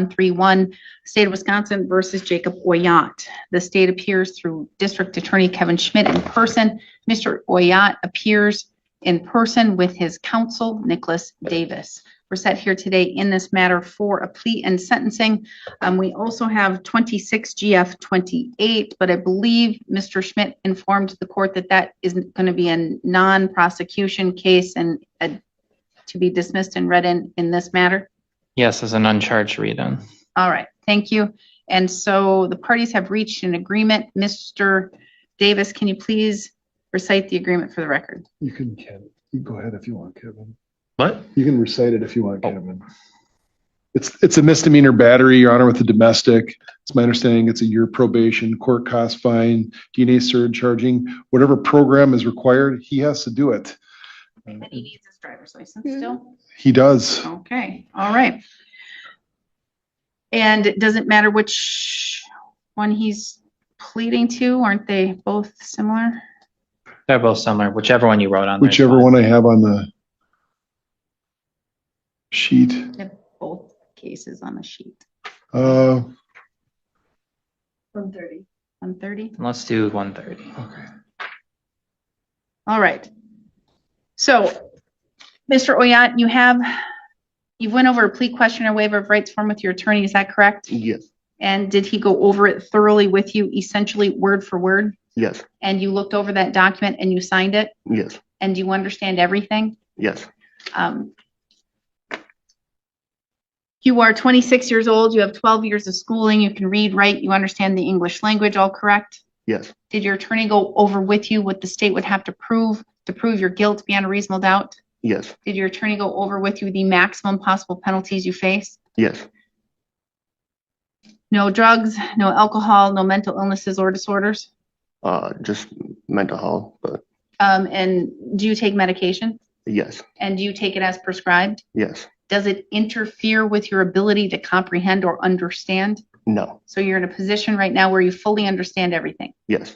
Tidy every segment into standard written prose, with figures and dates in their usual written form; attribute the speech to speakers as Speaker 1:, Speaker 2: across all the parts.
Speaker 1: 131, State of Wisconsin versus Jacob Oyat. The state appears through District Attorney Kevin Schmidt in person. Mr. Oyat appears in person with his counsel, Nicholas Davis. We're set here today in this matter for a plea and sentencing. We also have 26 GF 28, but I believe Mr. Schmidt informed the court that that isn't going to be a non-prosecution case and to be dismissed and read in this matter.
Speaker 2: Yes, as an uncharged read-in. All
Speaker 1: right, thank you. And so the parties have reached an agreement. Mr. Davis, can you please recite the agreement for the record?
Speaker 3: You can, Kevin. You can go ahead if you want, Kevin.
Speaker 2: What?
Speaker 3: You can recite it if you want, Kevin. It's a misdemeanor battery, Your Honor, with the domestic. It's my understanding it's a year probation, court cost fine, DNA surcharging, whatever program is required, he has to do it.
Speaker 1: And he needs his driver's license still?
Speaker 3: He does.
Speaker 1: Okay, all right. And it doesn't matter which one he's pleading to, aren't they both similar?
Speaker 2: They're both similar, whichever one you wrote on.
Speaker 3: Whichever one I have on the sheet.
Speaker 1: I have both cases on the sheet.
Speaker 3: 130.
Speaker 1: 130?
Speaker 2: Let's do 130.
Speaker 3: Okay.
Speaker 1: All right. So, Mr. Oyat, you went over a plea questionnaire waiver of rights form with your attorney, is that correct?
Speaker 4: Yes.
Speaker 1: And did he go over it thoroughly with you, essentially word for word?
Speaker 4: Yes.
Speaker 1: And you looked over that document and you signed it?
Speaker 4: Yes.
Speaker 1: And do you understand everything?
Speaker 4: Yes.
Speaker 1: You are 26 years old, you have 12 years of schooling, you can read, write, you understand the English language, all correct?
Speaker 4: Yes.
Speaker 1: Did your attorney go over with you what the state would have to prove your guilt beyond a reasonable doubt?
Speaker 4: Yes.
Speaker 1: Did your attorney go over with you the maximum possible penalties you face?
Speaker 4: Yes.
Speaker 1: No drugs, no alcohol, no mental illnesses or disorders?
Speaker 4: Just mental health, but
Speaker 1: And do you take medication?
Speaker 4: yes.
Speaker 1: And do you take it as prescribed?
Speaker 4: Yes.
Speaker 1: Does it interfere with your ability to comprehend or understand?
Speaker 4: No.
Speaker 1: So you're in a position right now where you fully understand everything.
Speaker 4: Yes.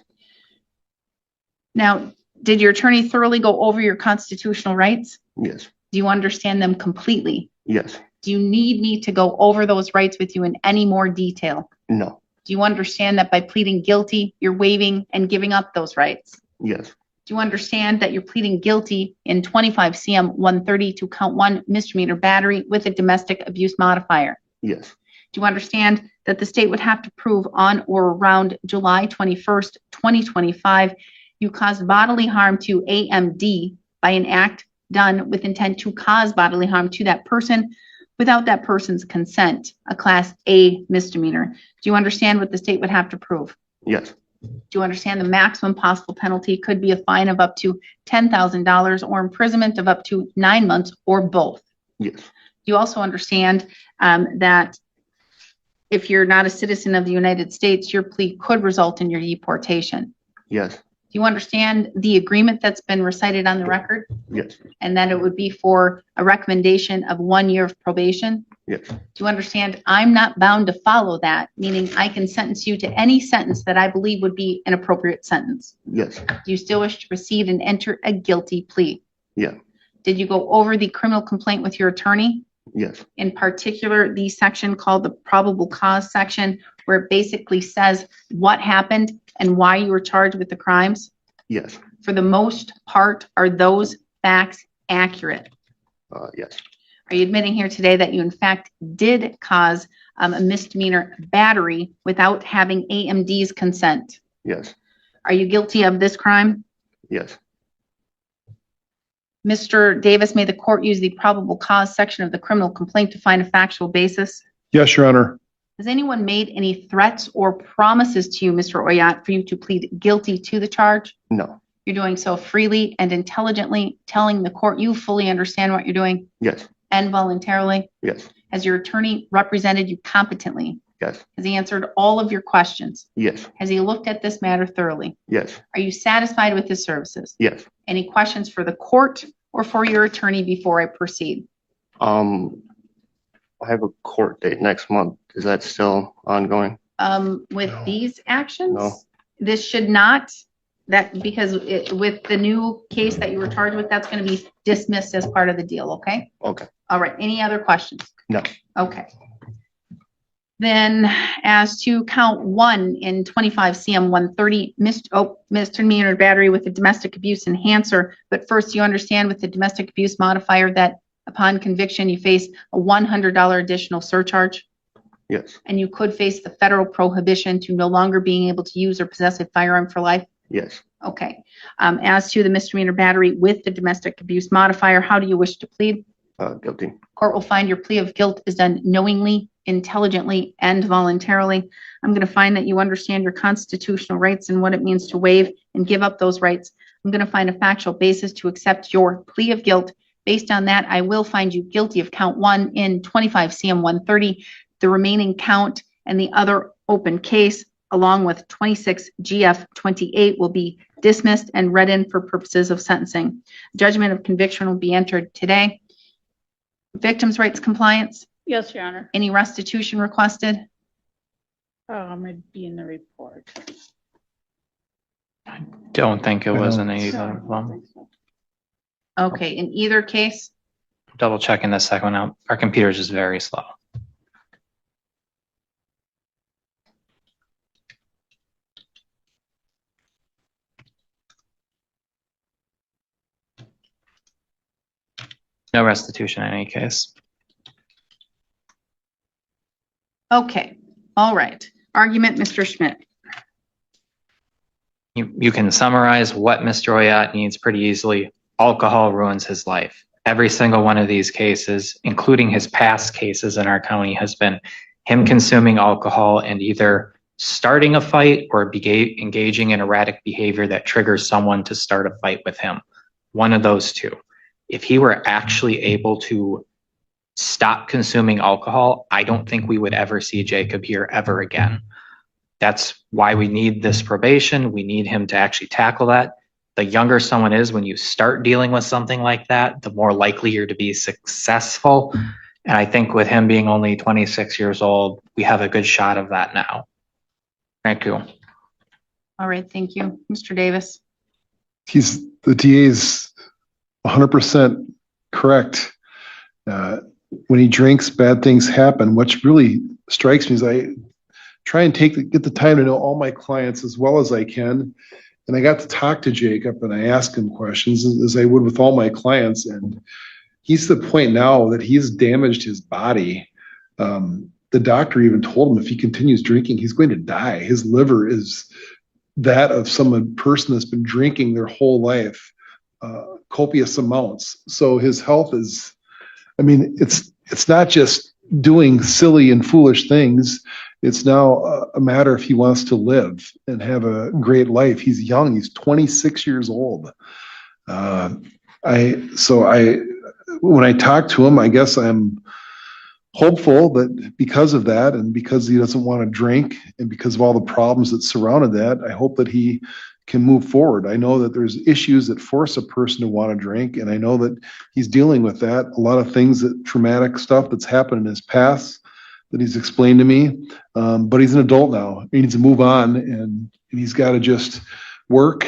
Speaker 1: Now, did your attorney thoroughly go over your constitutional rights?
Speaker 4: Yes.
Speaker 1: Do you understand them completely?
Speaker 4: Yes.
Speaker 1: Do you need me to go over those rights with you in any more detail?
Speaker 4: No.
Speaker 1: Do you understand that by pleading guilty, you're waiving and giving up those rights?
Speaker 4: Yes.
Speaker 1: Do you understand that you're pleading guilty in 25 CM 130 to count 1 misdemeanor battery with a domestic abuse modifier?
Speaker 4: Yes.
Speaker 1: Do you understand that the state would have to prove on or around July 21st, 2025, you caused bodily harm to AMD by an act done with intent to cause bodily harm to that person without that person's consent, a class A misdemeanor? Do you understand what the state would have to prove?
Speaker 4: Yes.
Speaker 1: Do you understand the maximum possible penalty could be a fine of up to $10,000 or imprisonment of up to 9 months or both?
Speaker 4: Yes.
Speaker 1: You also understand that if you're not a citizen of the United States, your plea could result in your deportation.
Speaker 4: Yes.
Speaker 1: Do you understand the agreement that's been recited on the record?
Speaker 4: Yes.
Speaker 1: And that it would be for a recommendation of 1 year of probation?
Speaker 4: Yes.
Speaker 1: Do you understand I'm not bound to follow that, meaning I can sentence you to any sentence that I believe would be an appropriate sentence?
Speaker 4: Yes.
Speaker 1: Do you still wish to proceed and enter a guilty plea?
Speaker 4: Yeah.
Speaker 1: Did you go over the criminal complaint with your attorney?
Speaker 4: Yes.
Speaker 1: In particular, the section called the probable cause section, where it basically says what happened and why you were charged with the crimes?
Speaker 4: Yes.
Speaker 1: For the most part, are those facts accurate?
Speaker 4: Yes.
Speaker 1: Are you admitting here today that you in fact did cause a misdemeanor battery without having AMD's consent?
Speaker 4: Yes.
Speaker 1: Are you guilty of this crime?
Speaker 4: Yes.
Speaker 1: Mr. Davis, may the court use the probable cause section of the criminal complaint to find a factual basis?
Speaker 3: Yes, Your Honor.
Speaker 1: Has anyone made any threats or promises to you, Mr. Oyat, for you to plead guilty to the charge?
Speaker 4: No.
Speaker 1: You're doing so freely and intelligently, telling the court you fully understand what you're doing?
Speaker 4: Yes.
Speaker 1: And voluntarily?
Speaker 4: Yes.
Speaker 1: Has your attorney represented you competently?
Speaker 4: Yes.
Speaker 1: Has he answered all of your questions?
Speaker 4: Yes.
Speaker 1: Has he looked at this matter thoroughly?
Speaker 4: Yes.
Speaker 1: Are you satisfied with his services?
Speaker 4: Yes.
Speaker 1: Any questions for the court or for your attorney before I proceed?
Speaker 4: I have a court date next month. Is that still ongoing?
Speaker 1: With
Speaker 3: No.
Speaker 1: these actions?
Speaker 4: No.
Speaker 1: This should not, because with the new case that you were charged with, that's going to be dismissed as part of the deal, okay?
Speaker 4: Okay.
Speaker 1: All right, any other questions?
Speaker 4: No.
Speaker 1: Okay. Then as to count 1 in 25 CM 130, misdemeanor battery with a domestic abuse enhancer. But first, you understand with the domestic abuse modifier that upon conviction, you face a $100 additional surcharge,
Speaker 4: Yes,
Speaker 1: and you could face the federal prohibition to no longer being able to use or possess a firearm for life.
Speaker 4: yes.
Speaker 1: Okay. As to the misdemeanor battery with the domestic abuse modifier, how do you wish to plead?
Speaker 4: Guilty.
Speaker 1: Court will find your plea of guilt is done knowingly, intelligently, and voluntarily. I'm going to find that you understand your constitutional rights and what it means to waive and give up those rights. I'm going to find a factual basis to accept your plea of guilt. Based on that, I will find you guilty of count 1 in 25 CM 130, the remaining count and the other open case, along with 26 GF 28 will be dismissed and read in for purposes of sentencing. Judgment of conviction will be entered today. Victims' rights compliance,
Speaker 5: Yes, Your Honor.
Speaker 1: any restitution requested?
Speaker 5: It'd be in the report.
Speaker 2: Don't think it was in
Speaker 5: No,
Speaker 2: either
Speaker 5: I
Speaker 2: of
Speaker 5: don't
Speaker 2: them.
Speaker 5: think so.
Speaker 1: Okay, in either case,
Speaker 2: Double checking the second one out. Our computer's just very slow. No restitution in any case.
Speaker 1: okay, all right. Argument, Mr. Schmidt.
Speaker 2: You can summarize what Mr. Oyat needs pretty easily. Alcohol ruins his life. Every single one of these cases, including his past cases in our county, has been him consuming alcohol and either starting a fight or engaging in erratic behavior that triggers someone to start a fight with him. One of those two. If he were actually able to stop consuming alcohol, I don't think we would ever see Jacob here ever again. That's why we need this probation. We need him to actually tackle that. The younger someone is, when you start dealing with something like that, the more likely you're to be successful. And I think with him being only 26 years old, we have a good shot of that now. Thank you.
Speaker 1: All right, thank you. Mr. Davis.
Speaker 3: The DA's 100% correct. When he drinks, bad things happen. What really strikes me is I try and get the time to know all my clients as well as I can. And I got to talk to Jacob and I asked him questions as I would with all my clients. And he's to the point now that he's damaged his body. The doctor even told him if he continues drinking, he's going to die. His liver is that of some person that's been drinking their whole life, copious amounts. So his health is, I mean, it's not just doing silly and foolish things. It's now a matter if he wants to live and have a great life. He's young. He's 26 years old. When I talk to him, I guess I'm hopeful that because of that and because he doesn't want to drink and because of all the problems that surrounded that, I hope that he can move forward. I know that there's issues that force a person to want to drink, and I know that he's dealing with that. A lot of things, traumatic stuff that's happened in his past that he's explained to me. But he's an adult now. He needs to move on, and he's got to just work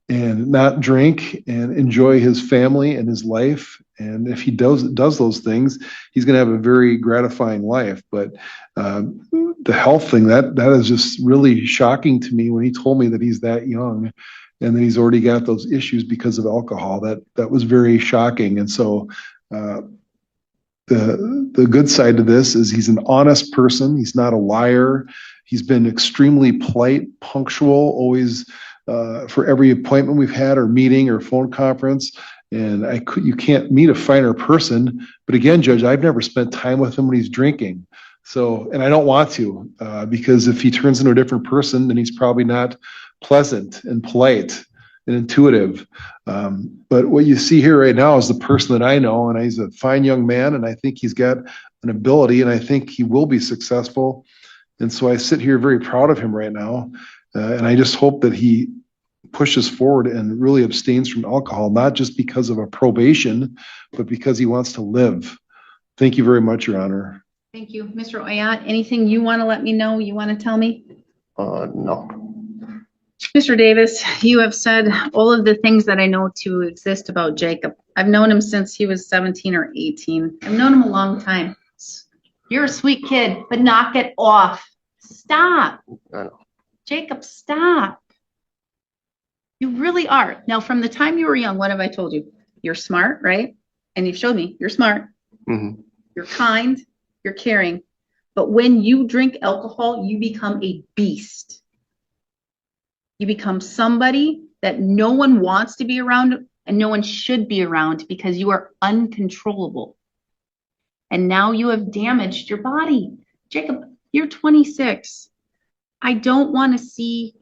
Speaker 3: and not drink and enjoy his family and his life. And if he does those things, he's going to have a very gratifying life. But the health thing, that is just really shocking to me when he told me that he's that young and that he's already got those issues because of alcohol. That was very shocking. And so the good side to this is he's an honest person. He's not a liar. He's been extremely polite, punctual, always for every appointment we've had or meeting or phone conference. And you can't meet a finer person. But again, Judge, I've never spent time with him when he's drinking. So, and I don't want to, because if he turns into a different person, then he's probably not pleasant and polite and intuitive. But what you see here right now is the person that I know, and he's a fine young man, and I think he's got an ability, and I think he will be successful. And so I sit here very proud of him right now. And I just hope that he pushes forward and really abstains from alcohol, not just because of a probation, but because he wants to live. Thank you very much, Your Honor.
Speaker 1: Thank you. Mr. Oyat, anything you want to let me know, you want to tell me?
Speaker 4: No.
Speaker 1: Mr. Davis, you have said all of the things that I know to exist about Jacob. I've known him since he was 17 or 18. I've known him a long time. You're a sweet kid, but knock it off. Stop.
Speaker 4: I know.
Speaker 1: Jacob, stop. You really are. Now, from the time you were young, what have I told you? You're smart, right? And you've showed me you're smart.
Speaker 4: Mhm.
Speaker 1: You're kind. You're caring. But when you drink alcohol, you become a beast. You become somebody that no one wants to be around and no one should be around because you are uncontrollable. And now you have damaged your body. Jacob, you're 26. I don't want to see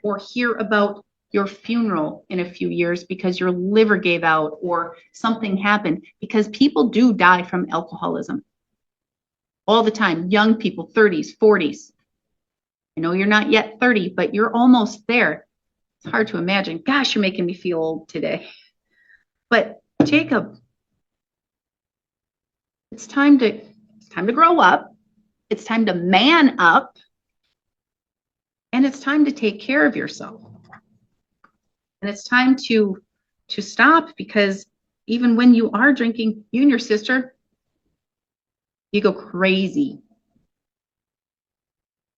Speaker 1: or hear about your funeral in a few years because your liver gave out or something happened, because people do die from alcoholism all the time. Young people, 30s, 40s. I know you're not yet 30, but you're almost there. It's hard to imagine. Gosh, you're making me feel old today. But Jacob, it's time to grow up. It's time to man up. And it's time to take care of yourself. And it's time to stop, because even when you are drinking, you and your sister, you go crazy.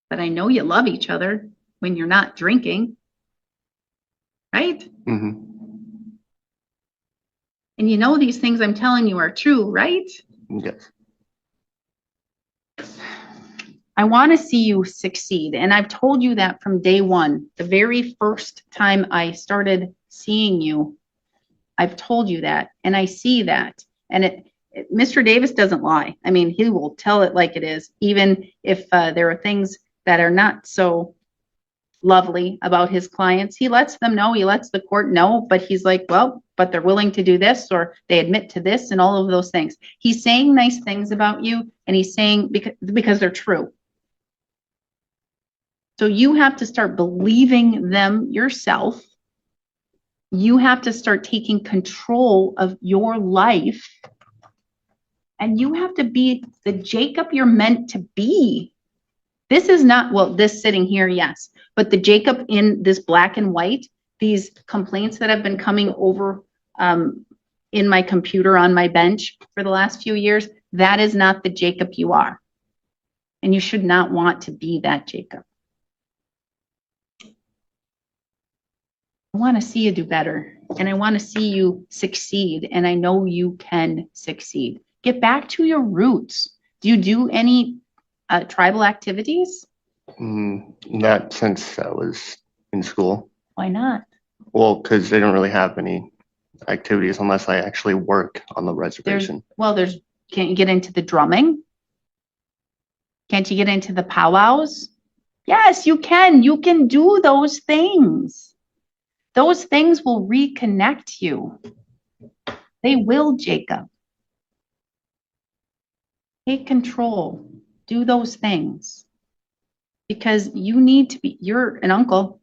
Speaker 1: But I know you love each other when you're not drinking, right?
Speaker 4: Mhm.
Speaker 1: And you know these things I'm telling you are true, right?
Speaker 4: Yes.
Speaker 1: I want to see you succeed. And I've told you that from day one. The very first time I started seeing you, I've told you that. And I see that. And Mr. Davis doesn't lie. I mean, he will tell it like it is, even if there are things that are not so lovely about his clients. He lets them know, he lets the court know, but he's like, well, but they're willing to do this, or they admit to this, and all of those things. He's saying nice things about you, and he's saying because they're true. So you have to start believing them yourself. You have to start taking control of your life. And you have to be the Jacob you're meant to be. This is not, well, this sitting here, yes, but the Jacob in this black and white, these complaints that have been coming over in my computer on my bench for the last few years, that is not the Jacob you are. And you should not want to be that Jacob. I want to see you do better, and I want to see you succeed, and I know you can succeed. Get back to your roots. Do you do any tribal activities?
Speaker 4: Not since I was in school.
Speaker 1: Why not?
Speaker 4: Well, because they don't really have any activities unless I actually work on the reservation.
Speaker 1: Can't you get into the drumming? Can't you get into the powwows? Yes, you can. You can do those things. Those things will reconnect you. They will, Jacob. Take control. Do those things. Because you need to be, you're an uncle.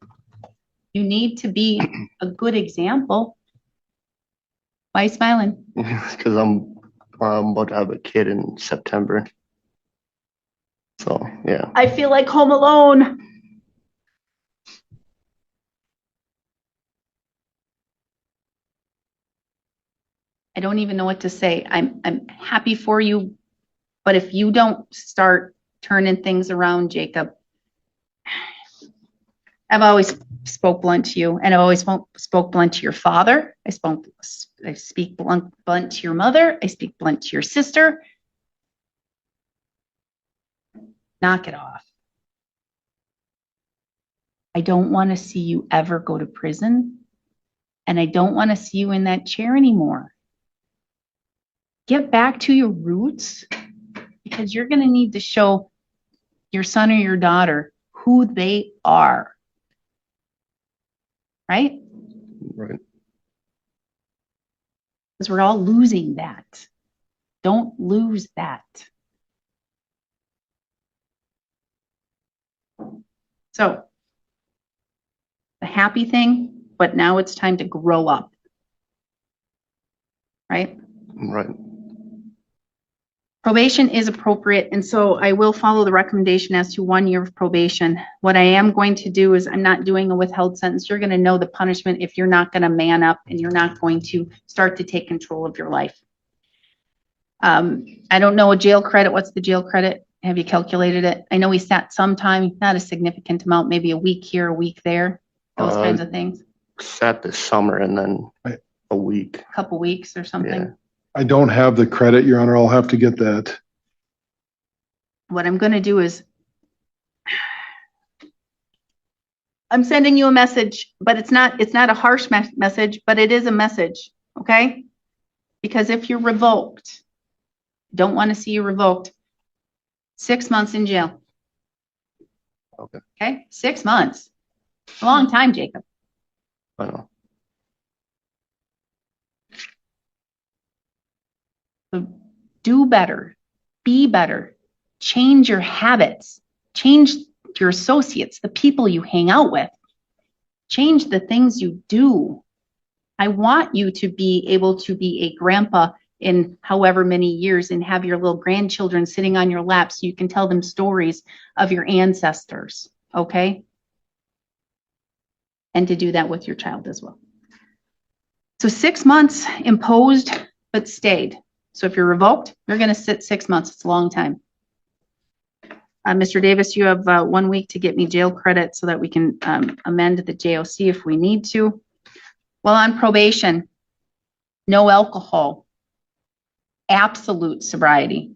Speaker 1: You need to be a good example. Why are you smiling?
Speaker 4: Because I'm about to have a kid in September. So, yeah.
Speaker 1: I feel like Home Alone. I don't even know what to say. I'm happy for you, but if you don't start turning things around, Jacob, I've always spoke blunt to you, and I've always spoke blunt to your father. I speak blunt to your mother. I speak blunt to your sister. Knock it off. I don't want to see you ever go to prison, and I don't want to see you in that chair anymore. Get back to your roots, because you're going to need to show your son or your daughter who they are. Right?
Speaker 4: Right.
Speaker 1: Because we're all losing that. Don't lose that. So, the happy thing, but now it's time to grow up. Right?
Speaker 4: Right.
Speaker 1: Probation is appropriate, and so I will follow the recommendation as to 1 year of probation. What I am going to do is I'm not doing a withheld sentence. You're going to know the punishment if you're not going to man up and you're not going to start to take control of your life. I don't know a jail credit. What's the jail credit? Have you calculated it? I know he sat some time, not a significant amount, maybe a week here, a week there, those kinds of things,
Speaker 4: Sat this summer and then a week.
Speaker 1: a couple weeks or
Speaker 4: Yeah.
Speaker 1: something.
Speaker 3: I don't have the credit, Your Honor. I'll have to get that.
Speaker 1: What I'm gonna do is I'm sending you a message, but it's not a harsh message, but it is a message, okay? Because if you're revoked, don't want to see you revoked, 6 months in jail.
Speaker 4: Okay.
Speaker 1: Okay, 6 months. A long time, Jacob.
Speaker 4: I know.
Speaker 1: So do better, be better, change your habits, change your associates, the people you hang out with, change the things you do. I want you to be able to be a grandpa in however many years and have your little grandchildren sitting on your lap so you can tell them stories of your ancestors, okay? And to do that with your child as well. So 6 months imposed, but stayed. So if you're revoked, you're going to sit 6 months. It's a long time. Mr. Davis, you have 1 week to get me jail credit so that we can amend the JOC if we need to. While on probation, no alcohol, absolute sobriety,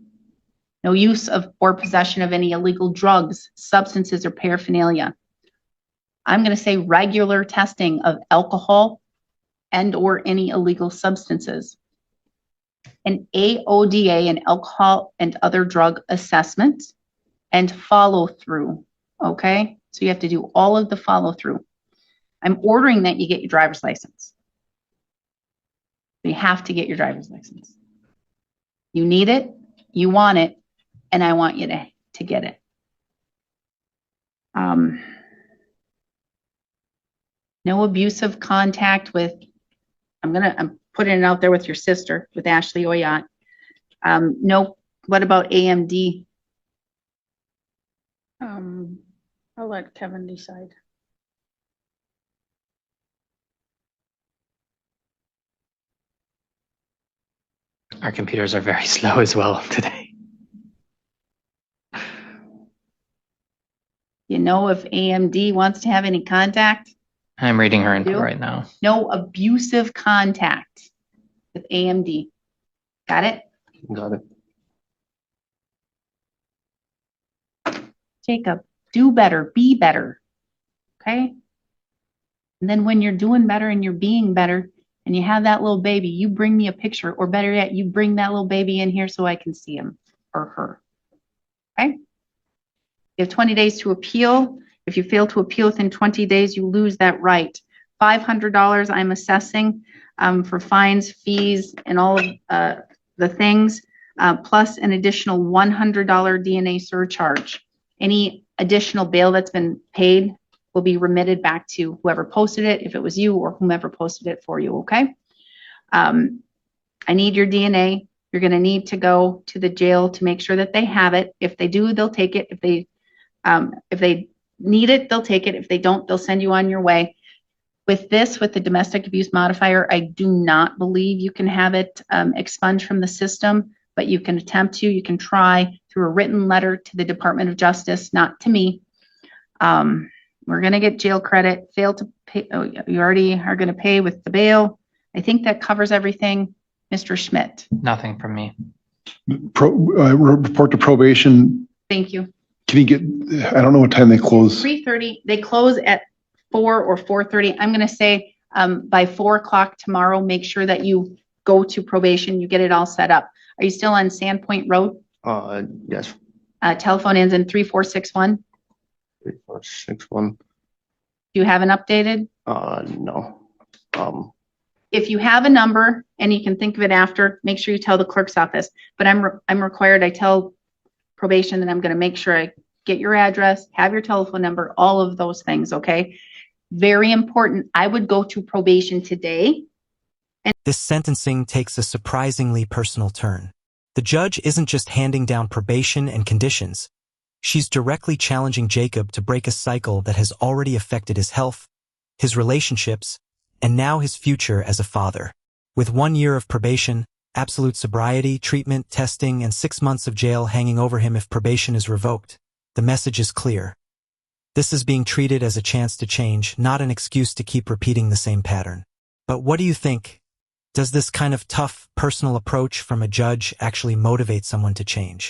Speaker 1: no use of or possession of any illegal drugs, substances, or paraphernalia. I'm going to say regular testing of alcohol and or any illegal substances. An AODA, an alcohol and other drug assessment, and follow through, okay? So you have to do all of the follow through. I'm ordering that you get your driver's license. You have to get your driver's license. You need it, you want it, and I want you to get it. No abusive contact with, I'm putting it out there with your sister, with Ashley Oyat. No, what about AMD?
Speaker 5: I'll let Kevin decide.
Speaker 2: Our computers are very slow as well today.
Speaker 1: You know if AMD wants to have any contact?
Speaker 2: I'm reading her input
Speaker 1: Do?
Speaker 2: right now.
Speaker 1: No abusive contact with AMD. Got it?
Speaker 4: Got it.
Speaker 1: Jacob, do better, be better. Okay? And then when you're doing better and you're being better and you have that little baby, you bring me a picture, or better yet, you bring that little baby in here so I can see him or her. Okay? You have 20 days to appeal. If you fail to appeal within 20 days, you lose that right. $500 I'm assessing for fines, fees, and all of the things, plus an additional $100 DNA surcharge. Any additional bail that's been paid will be remitted back to whoever posted it, if it was you or whomever posted it for you, okay? I need your DNA. You're going to need to go to the jail to make sure that they have it. If they do, they'll take it. If they need it, they'll take it. If they don't, they'll send you on your way. With this, with the domestic abuse modifier, I do not believe you can have it expunged from the system, but you can attempt to, you can try through a written letter to the Department of Justice, not to me. We're going to get jail credit, fail to pay. Oh, you already are going to pay with the bail. I think that covers everything. Mr. Schmidt.
Speaker 2: Nothing from me.
Speaker 3: Report to probation.
Speaker 1: Thank you.
Speaker 3: Can you get, I don't know what time they close.
Speaker 1: 3:30, they close at 4 or 4:30. I'm going to say by 4 o'clock tomorrow, make sure that you go to probation, you get it all set up. Are you still on Sandpoint Road?
Speaker 4: Yes.
Speaker 1: Telephone ends in 3461.
Speaker 4: 3461.
Speaker 1: Do you have an updated?
Speaker 4: No.
Speaker 1: If you have a number and you can think of it after, make sure you tell the clerk's office. But I'm required, I tell probation that I'm going to make sure I get your address, have your telephone number, all of those things, okay? Very important. I would go to probation today.
Speaker 6: This sentencing takes a surprisingly personal turn. The judge isn't just handing down probation and conditions. She's directly challenging Jacob to break a cycle that has already affected his health, his relationships, and now his future as a father. With 1 year of probation, absolute sobriety, treatment, testing, and 6 months of jail hanging over him if probation is revoked. The message is clear. This is being treated as a chance to change, not an excuse to keep repeating the same pattern. But what do you think? Does this kind of tough, personal approach from a judge actually motivate someone to change?